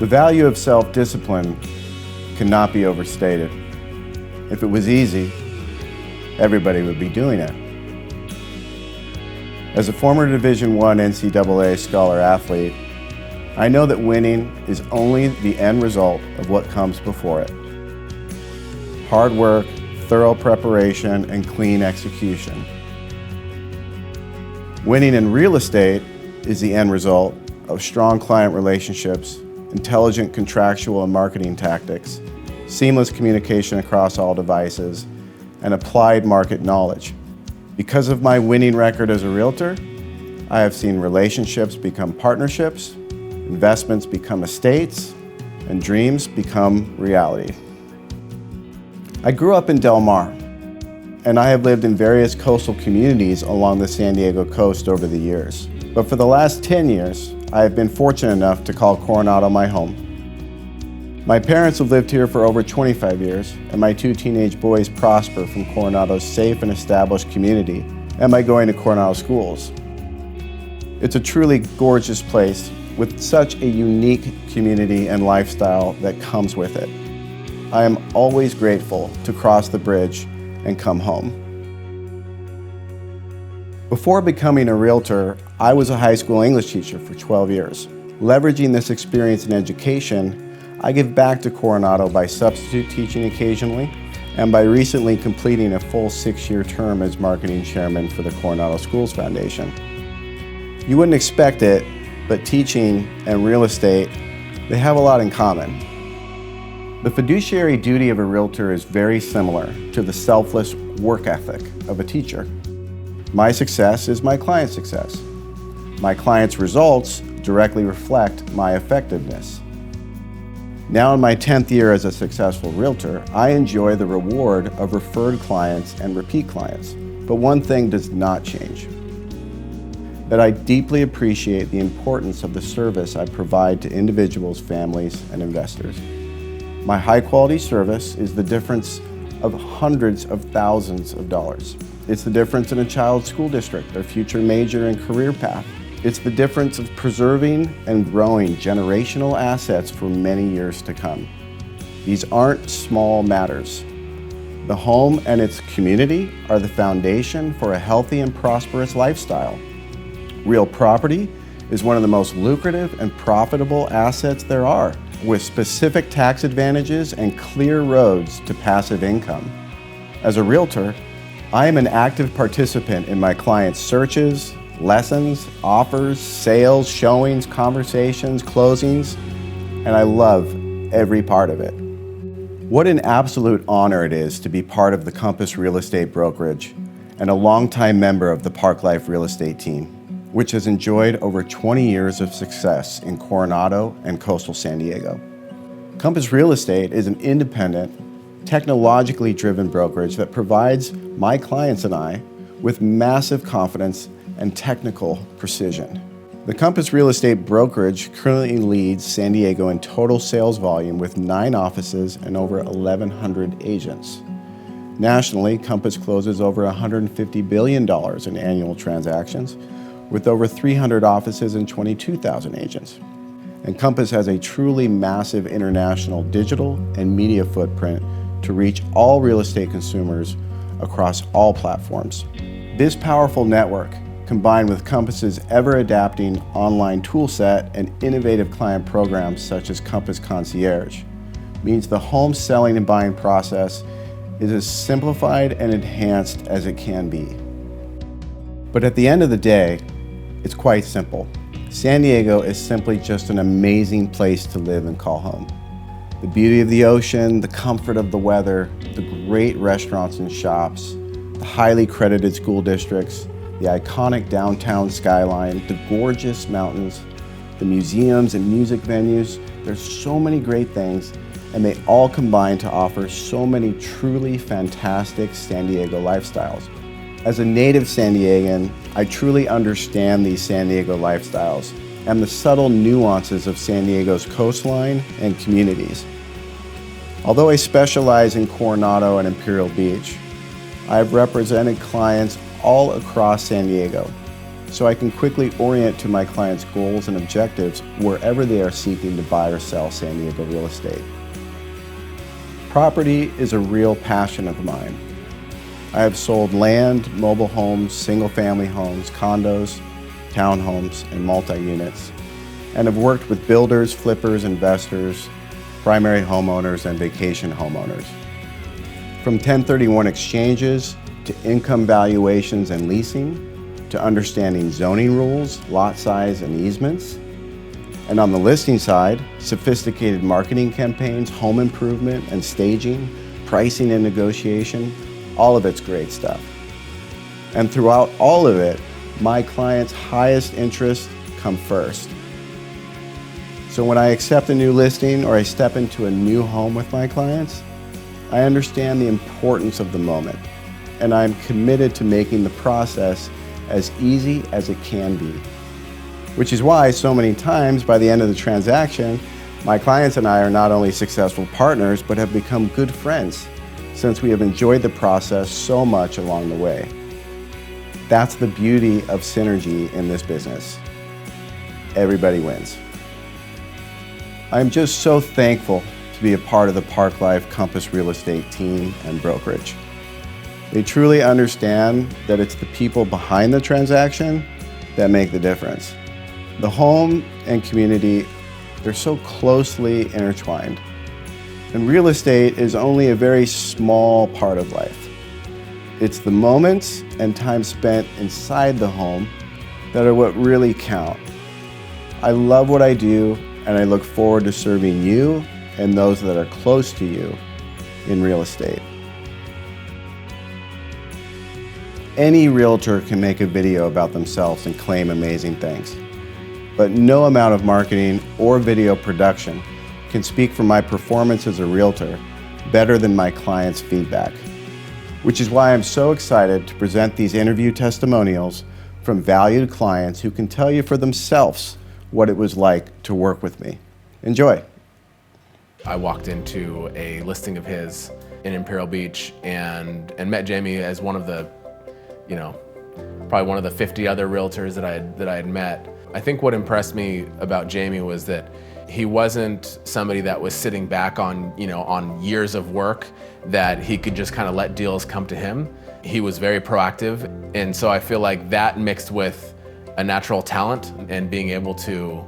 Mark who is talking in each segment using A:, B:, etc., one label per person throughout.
A: The value of self-discipline cannot be overstated. If it was easy, everybody would be doing it. As a former Division I NCAA scholar athlete, I know that winning is only the end result of what comes before it. Hard work, thorough preparation, and clean execution. Winning in real estate is the end result of strong client relationships, intelligent contractual and marketing tactics, seamless communication across all devices, and applied market knowledge. Because of my winning record as a realtor, I have seen relationships become partnerships, investments become estates, and dreams become reality. I grew up in Del Mar, and I have lived in various coastal communities along the San Diego coast over the years. But for the last 10 years, I have been fortunate enough to call Coronado my home. My parents have lived here for over 25 years, and my two teenage boys prosper from Coronado's safe and established community and by going to Coronado schools. It's a truly gorgeous place with such a unique community and lifestyle that comes with it. I am always grateful to cross the bridge and come home. Before becoming a realtor, I was a high school English teacher for 12 years. Leveraging this experience in education, I give back to Coronado by substitute teaching occasionally and by recently completing a full 6-year term as marketing chairman for the Coronado Schools Foundation. You wouldn't expect it, but teaching and real estate, they have a lot in common. The fiduciary duty of a realtor is very similar to the selfless work ethic of a teacher. My success is my client's success. My client's results directly reflect my effectiveness. Now in my 10th year as a successful realtor, I enjoy the reward of referred clients and repeat clients. But one thing does not change: that I deeply appreciate the importance of the service I provide to individuals, families, and investors. My high-quality service is the difference of hundreds of thousands of dollars. It's the difference in a child's school district, their future major and career path. It's the difference of preserving and growing generational assets for many years to come. These aren't small matters. The home and its community are the foundation for a healthy and prosperous lifestyle. Real property is one of the most lucrative and profitable assets there are, with specific tax advantages and clear roads to passive income. As a realtor, I am an active participant in my clients' searches, lessons, offers, sales, showings, conversations, closings, and I love every part of it. What an absolute honor it is to be part of the Compass Real Estate Brokerage and a longtime member of the Park Life Real Estate team, which has enjoyed over 20 years of success in Coronado and coastal San Diego. Compass Real Estate is an independent, technologically driven brokerage that provides my clients and I with massive confidence and technical precision. The Compass Real Estate Brokerage currently leads San Diego in total sales volume with 9 offices and over 1,100 agents. Nationally, Compass closes over $150 billion in annual transactions with over 300 offices and 22,000 agents. And Compass has a truly massive international digital and media footprint to reach all real estate consumers across all platforms. This powerful network, combined with Compass's ever-adapting online toolset and innovative client programs such as Compass Concierge, means the home selling and buying process is as simplified and enhanced as it can be. But at the end of the day, it's quite simple. San Diego is simply just an amazing place to live and call home. The beauty of the ocean, the comfort of the weather, the great restaurants and shops, the highly credited school districts, the iconic downtown skyline, the gorgeous mountains, the museums and music venues. There's so many great things, and they all combine to offer so many truly fantastic San Diego lifestyles. As a native San Diegan, I truly understand these San Diego lifestyles and the subtle nuances of San Diego's coastline and communities. Although I specialize in Coronado and Imperial Beach, I've represented clients all across San Diego, so I can quickly orient to my clients' goals and objectives wherever they are seeking to buy or sell San Diego real estate. Property is a real passion of mine. I have sold land, mobile homes, single-family homes, condos, townhomes, and multi-units, and have worked with builders, flippers, investors, primary homeowners, and vacation homeowners. From 1031 exchanges to income valuations and leasing, to understanding zoning rules, lot size, and easements. And on the listing side, sophisticated marketing campaigns, home improvement and staging, pricing and negotiation, all of it's great stuff. And throughout all of it, my clients' highest interests come first. So when I accept a new listing or I step into a new home with my clients, I understand the importance of the moment, and I'm committed to making the process as easy as it can be. Which is why so many times by the end of the transaction, my clients and I are not only successful partners, but have become good friends since we have enjoyed the process so much along the way. That's the beauty of synergy in this business. Everybody wins. I'm just so thankful to be a part of the Park Life Compass Real Estate team and brokerage. They truly understand that it's the people behind the transaction that make the difference. The home and community, they're so closely intertwined. And real estate is only a very small part of life. It's the moments and time spent inside the home that are what really count. I love what I do, and I look forward to serving you and those that are close to you in real estate. Any realtor can make a video about themselves and claim amazing things, but no amount of marketing or video production can speak for my performance as a realtor better than my clients' feedback, which is why I'm so excited to present these interview testimonials from valued clients who can tell you for themselves what it was like to work with me. Enjoy.
B: I walked into a listing of his in Imperial Beach and met Jamie as one of the, probably one of the 50 other realtors that I had met. I think what impressed me about Jamie was that he wasn't somebody that was sitting back on, on years of work that he could just kind of let deals come to him. He was very proactive, and so I feel like that mixed with a natural talent and being able to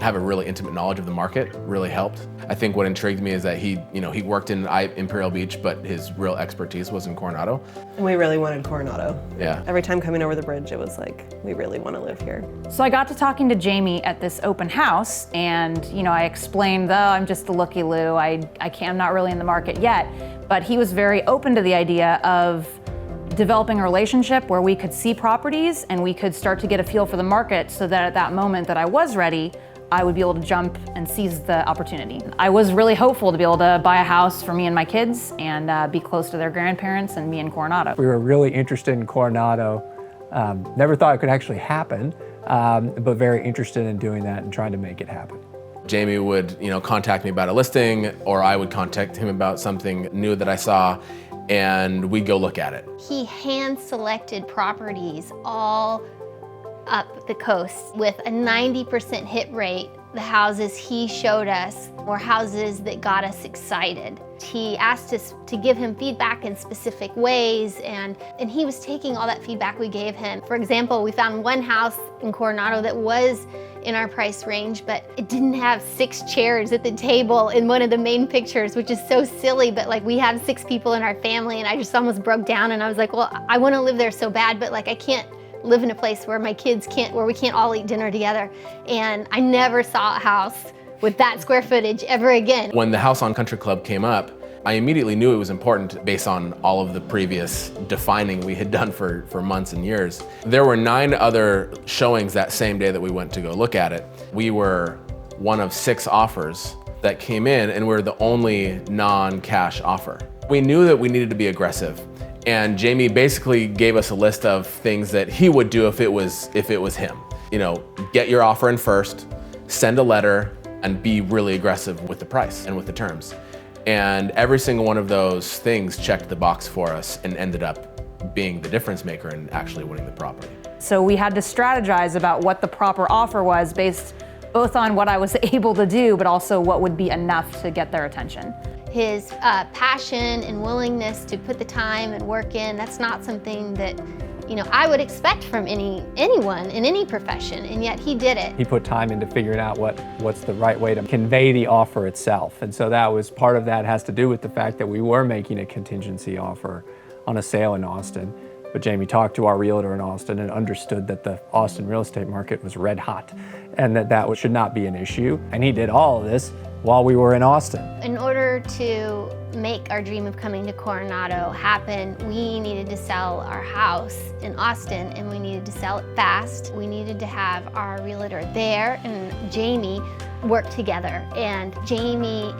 B: have a really intimate knowledge of the market really helped. I think what intrigued me is that he worked in Imperial Beach, but his real expertise was in Coronado.
C: And we really wanted Coronado.
B: Yeah.
C: Every time coming over the bridge, it was like, we really want to live here.
D: So I got to talking to Jamie at this open house, and I explained, I'm just a looky-loo, I'm not really in the market yet, but he was very open to the idea of developing a relationship where we could see properties and we could start to get a feel for the market so that at that moment that I was ready, I would be able to jump and seize the opportunity. I was really hopeful to be able to buy a house for me and my kids and be close to their grandparents and be in Coronado.
E: We were really interested in Coronado. Never thought it could actually happen, but very interested in doing that and trying to make it happen.
B: Jamie would, contact me about a listing, or I would contact him about something new that I saw, and we'd go look at it.
F: He hand-selected properties all up the coast with a 90% hit rate. The houses he showed us were houses that got us excited. He asked us to give him feedback in specific ways, and he was taking all that feedback we gave him. For example, we found one house in Coronado that was in our price range, but it didn't have 6 chairs at the table in one of the main pictures, which is so silly, but we have 6 people in our family, and I just almost broke down, and I was like, well, I want to live there so bad, but I can't live in a place where my kids where we can't all eat dinner together. And I never saw a house with that square footage ever again.
B: When the house on Country Club came up, I immediately knew it was important based on all of the previous defining we had done for months and years. There were 9 other showings that same day that we went to go look at it. We were one of 6 offers that came in, and we're the only non-cash offer. We knew that we needed to be aggressive. And Jamie basically gave us a list of things that he would do if it was him. Get your offer in first, send a letter, and be really aggressive with the price and with the terms. And every single one of those things checked the box for us and ended up being the difference maker in actually winning the property.
D: So we had to strategize about what the proper offer was based both on what I was able to do, but also what would be enough to get their attention.
F: His passion and willingness to put the time and work in, that's not something that I would expect from anyone in any profession, and yet he did it.
E: He put time into figuring out what's the right way to convey the offer itself. And so that was part of that has to do with the fact that we were making a contingency offer on a sale in Austin. But Jamie talked to our realtor in Austin and understood that the Austin real estate market was red hot and that should not be an issue. And he did all of this while we were in Austin.
F: In order to make our dream of coming to Coronado happen, we needed to sell our house in Austin, and we needed to sell it fast. We needed to have our realtor there and Jamie work together. And Jamie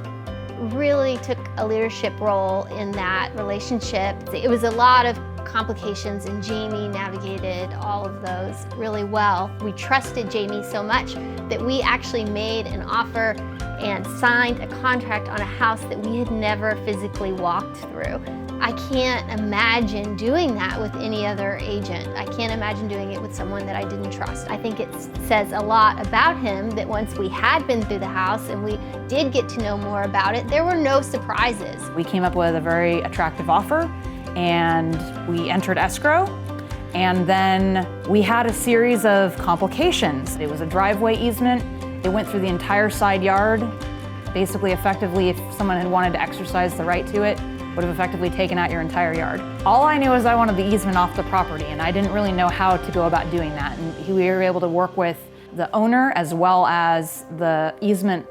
F: really took a leadership role in that relationship. It was a lot of complications, and Jamie navigated all of those really well. We trusted Jamie so much that we actually made an offer and signed a contract on a house that we had never physically walked through. I can't imagine doing that with any other agent. I can't imagine doing it with someone that I didn't trust. I think it says a lot about him that once we had been through the house and we did get to know more about it, there were no surprises.
D: We came up with a very attractive offer, and we entered escrow, and then we had a series of complications. It was a driveway easement. It went through the entire side yard. Basically, effectively, if someone had wanted to exercise the right to it, would have effectively taken out your entire yard. All I knew is I wanted the easement off the property, and I didn't really know how to go about doing that. And we were able to work with the owner as well as the easement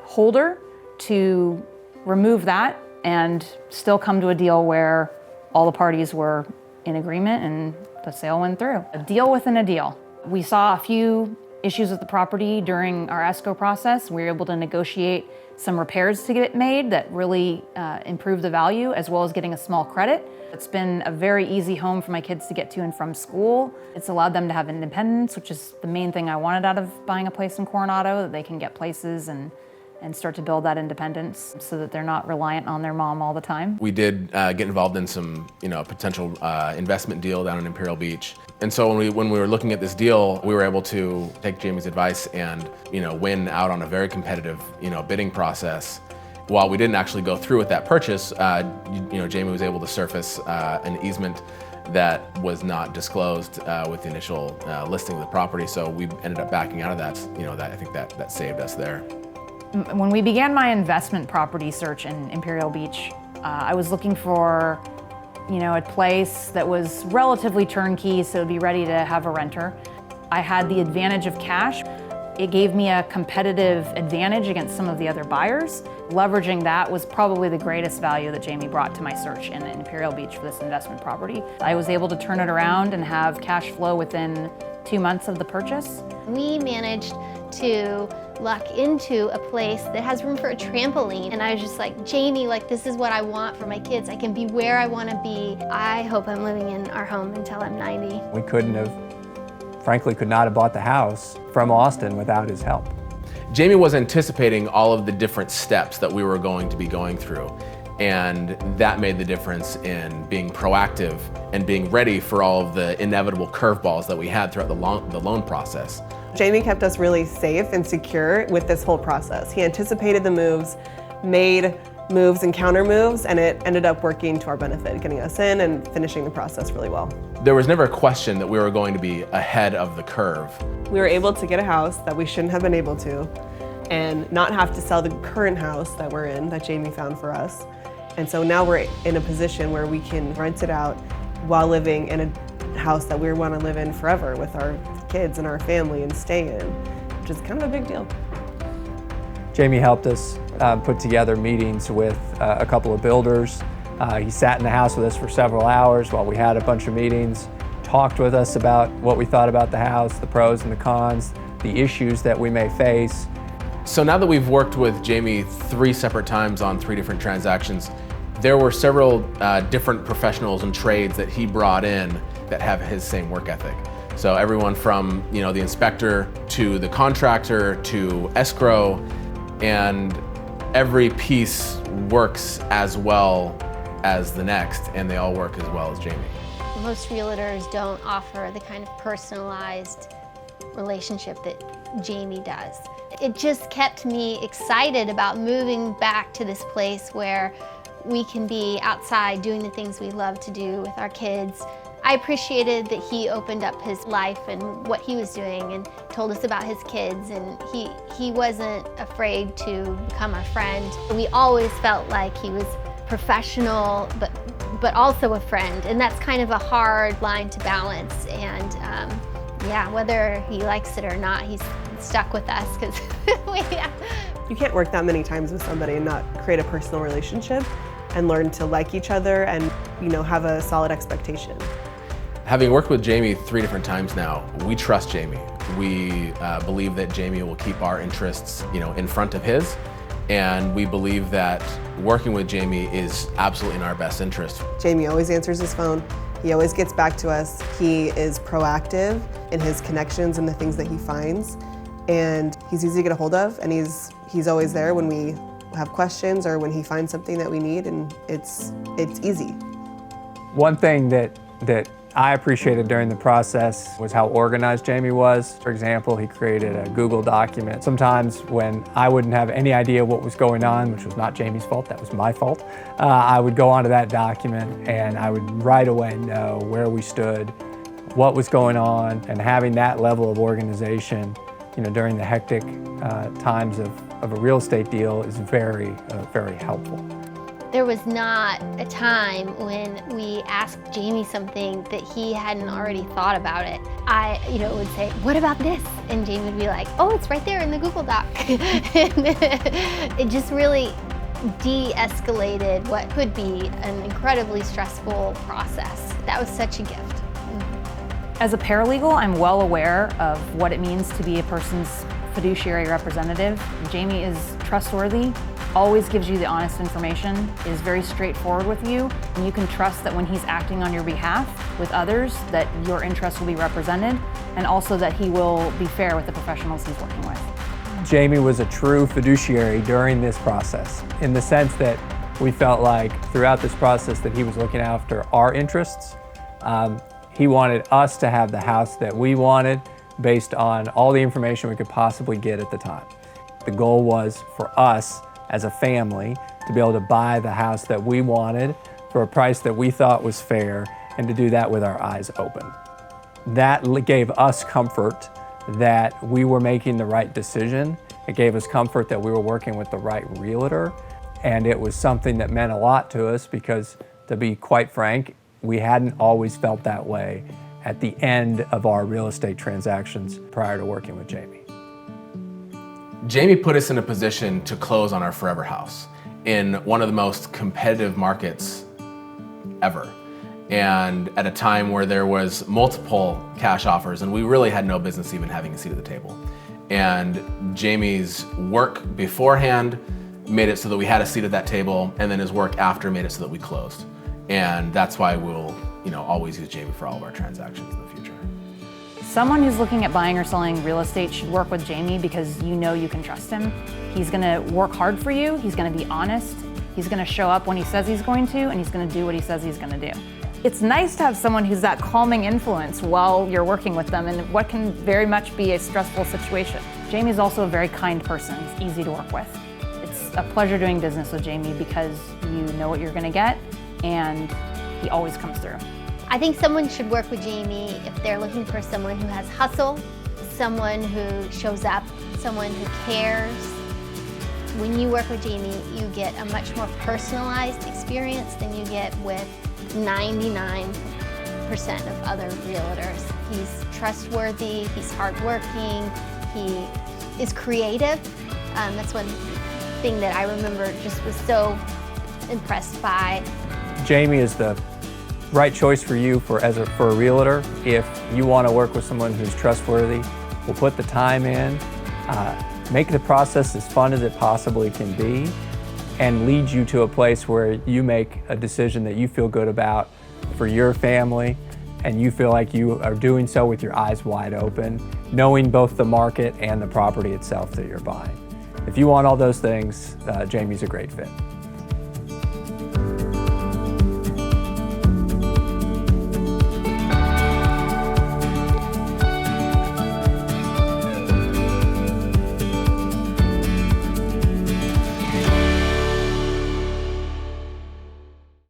D: holder to remove that and still come to a deal where all the parties were in agreement and the sale went through. A deal within a deal. We saw a few issues with the property during our escrow process. We were able to negotiate some repairs to get made that really improved the value, as well as getting a small credit. It's been a very easy home for my kids to get to and from school. It's allowed them to have independence, which is the main thing I wanted out of buying a place in Coronado, that they can get places and start to build that independence so that they're not reliant on their mom all the time.
B: We did get involved in some, potential investment deal down in Imperial Beach. And so when we were looking at this deal, we were able to take Jamie's advice and, win out on a very competitive, bidding process. While we didn't actually go through with that purchase, Jamie was able to surface an easement that was not disclosed with the initial listing of the property. So we ended up backing out of that. I think that saved us there.
D: When we began my investment property search in Imperial Beach, I was looking for a place that was relatively turnkey, so it'd be ready to have a renter. I had the advantage of cash. It gave me a competitive advantage against some of the other buyers. Leveraging that was probably the greatest value that Jamie brought to my search in Imperial Beach for this investment property. I was able to turn it around and have cash flow within 2 months of the purchase.
F: We managed to luck into a place that has room for a trampoline. And I was just like, Jamie, this is what I want for my kids. I can be where I want to be. I hope I'm living in our home until I'm 90.
E: We could not have bought the house from Austin without his help.
B: Jamie was anticipating all of the different steps that we were going to be going through. And that made the difference in being proactive and being ready for all of the inevitable curveballs that we had throughout the loan process.
C: Jamie kept us really safe and secure with this whole process. He anticipated the moves, made moves and counter moves, and it ended up working to our benefit, getting us in and finishing the process really well.
B: There was never a question that we were going to be ahead of the curve.
C: We were able to get a house that we shouldn't have been able to and not have to sell the current house that we're in, that Jamie found for us. And so now we're in a position where we can rent it out while living in a house that we want to live in forever with our kids and our family and stay in, which is kind of a big deal.
E: Jamie helped us put together meetings with a couple of builders. He sat in the house with us for several hours while we had a bunch of meetings, talked with us about what we thought about the house, the pros and the cons, the issues that we may face.
B: So now that we've worked with Jamie 3 separate times on 3 different transactions, there were several different professionals and trades that he brought in that have his same work ethic. So everyone from the inspector to the contractor to escrow, and every piece works as well as the next, and they all work as well as Jamie.
F: Most realtors don't offer the kind of personalized relationship that Jamie does. It just kept me excited about moving back to this place where we can be outside doing the things we love to do with our kids. I appreciated that he opened up his life and what he was doing and told us about his kids, and he wasn't afraid to become our friend. We always felt like he was professional but also a friend, and that's kind of a hard line to balance. And yeah, whether he likes it or not, he's stuck with us because
C: You can't work that many times with somebody and not create a personal relationship and learn to like each other and, you know, have a solid expectation.
B: Having worked with Jamie 3 different times now, we trust Jamie. We believe that Jamie will keep our interests, you know, in front of his, and we believe that working with Jamie is absolutely in our best interest.
C: Jamie always answers his phone. He always gets back to us. He is proactive in his connections and the things that he finds, and he's easy to get a hold of, and he's always there when we have questions or when he finds something that we need, and it's easy.
E: One thing that I appreciated during the process was how organized Jamie was. For example, he created a Google document. Sometimes when I wouldn't have any idea what was going on, which was not Jamie's fault, that was my fault, I would go onto that document and I would right away know where we stood, what was going on, and having that level of organization, you know, during the hectic times of a real estate deal is very, very helpful.
F: There was not a time when we asked Jamie something that he hadn't already thought about it. I, would say, "What about this?" And Jamie would be like, "Oh, it's right there in the Google Doc." It just really de-escalated what could be an incredibly stressful process. That was such a gift.
D: As a paralegal, I'm well aware of what it means to be a person's fiduciary representative. Jamie is trustworthy, always gives you the honest information, is very straightforward with you, and you can trust that when he's acting on your behalf with others, that your interests will be represented, and also that he will be fair with the professionals he's working with.
E: Jamie was a true fiduciary during this process, in the sense that we felt like throughout this process that he was looking after our interests. He wanted us to have the house that we wanted based on all the information we could possibly get at the time. The goal was for us as a family to be able to buy the house that we wanted for a price that we thought was fair, and to do that with our eyes open. That gave us comfort that we were making the right decision. It gave us comfort that we were working with the right realtor, and it was something that meant a lot to us because, to be quite frank, we hadn't always felt that way at the end of our real estate transactions prior to working with Jamie.
B: Jamie put us in a position to close on our forever house in one of the most competitive markets ever, and at a time where there was multiple cash offers and we really had no business even having a seat at the table. And Jamie's work beforehand made it so that we had a seat at that table, and then his work after made it so that we closed. And that's why we'll always use Jamie for all of our transactions in the future.
D: Someone who's looking at buying or selling real estate should work with Jamie because you know you can trust him. He's gonna work hard for you, he's gonna be honest, he's gonna show up when he says he's going to, and he's gonna do what he says he's gonna do. It's nice to have someone who's that calming influence while you're working with them in what can very much be a stressful situation. Jamie's also a very kind person, he's easy to work with. It's a pleasure doing business with Jamie because you know what you're gonna get, and he always comes through.
F: I think someone should work with Jamie if they're looking for someone who has hustle, someone who shows up, someone who cares. When you work with Jamie, you get a much more personalized experience than you get with 99% of other realtors. He's trustworthy, he's hardworking, he is creative. That's one thing that I remember just was so impressed by.
E: Jamie is the right choice for you for a realtor. If you want to work with someone who's trustworthy, will put the time in, make the process as fun as it possibly can be, and lead you to a place where you make a decision that you feel good about for your family, and you feel like you are doing so with your eyes wide open, knowing both the market and the property itself that you're buying. If you want all those things, Jamie's a great fit.